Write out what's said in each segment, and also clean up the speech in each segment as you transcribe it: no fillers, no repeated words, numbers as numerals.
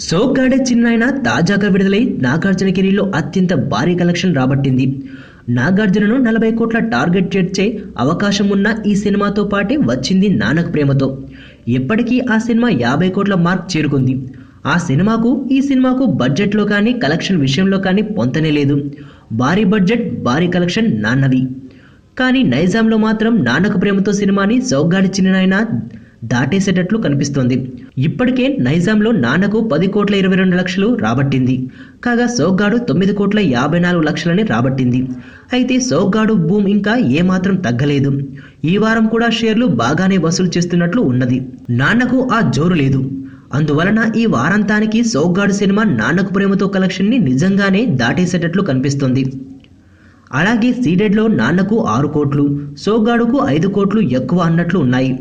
సోగ్గాడే చిన్నాయన తాజాగా విడుదలై నాగార్జునగిరిలో అత్యంత భారీ కలెక్షన్ రాబట్టింది. నాగార్జునను 40 కోట్ల టార్గెట్ చేర్చే అవకాశం ఉన్న ఈ సినిమాతో పాటే వచ్చింది నాన్నకు ప్రేమతో. ఇప్పటికీ ఆ సినిమా 50 కోట్ల మార్క్ చేరుకుంది. ఈ సినిమాకు బడ్జెట్లో కానీ కలెక్షన్ విషయంలో కానీ పొంతనే లేదు. భారీ బడ్జెట్ భారీ కలెక్షన్ నాన్నవి. కానీ నైజాంలో మాత్రం నాన్నకు ప్రేమతో సినిమాని సోగ్గాడే చిన్నాయన దాటేసేటట్లు కనిపిస్తోంది. ఇప్పటికే నైజాంలో నాన్నకు 10 కోట్ల 22 లక్షలు రాబట్టింది. కాగా సోగ్గాడు 9 కోట్ల 54 లక్షలని రాబట్టింది. అయితే సోగ్గాడు బూమ్ ఇంకా ఏమాత్రం తగ్గలేదు. ఈ వారం కూడా షేర్లు బాగానే వసూలు చేస్తున్నట్లు ఉన్నది. నాన్నకు ఆ జోరు లేదు. అందువలన ఈ వారాంతానికి సోగ్గాడు సినిమా నాన్నకు ప్రేమతో కలెక్షన్ని నిజంగానే దాటేసేటట్లు కనిపిస్తోంది. అలాగే సీడెడ్లో నాన్నకు 6 కోట్లు, సోగ్గాడుకు 5 కోట్లు ఎక్కువ అన్నట్లు ఉన్నాయి.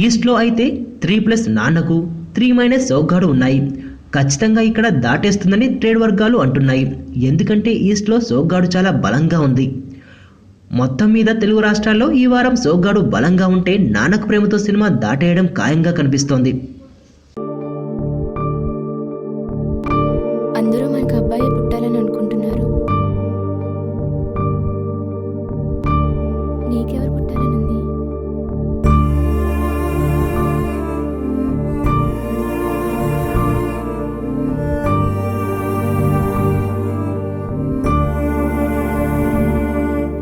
ఈస్ట్లో అయితే 3+ నాన్నకు, 3- సోగ్గాడు ఉన్నాయి. ఖచ్చితంగా ఇక్కడ దాటేస్తుందని ట్రేడ్ వర్గాలు అంటున్నాయి. ఎందుకంటే ఈస్ట్లో సోగ్గాడు చాలా బలంగా ఉంది. మొత్తం మీద తెలుగు రాష్ట్రాల్లో ఈ వారం సోగ్గాడు బలంగా ఉంటే నాన్నకు ప్రేమతో సినిమా దాటేయడం ఖాయంగా కనిపిస్తోంది. అందరూ మనకు అబ్బాయి పుట్టాలని అనుకుంటున్నారు. నీకెవరు పుట్టాలనుంది?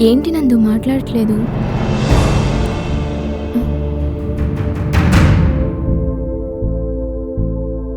ఏంటి నందు మాట్లాడట్లేదు?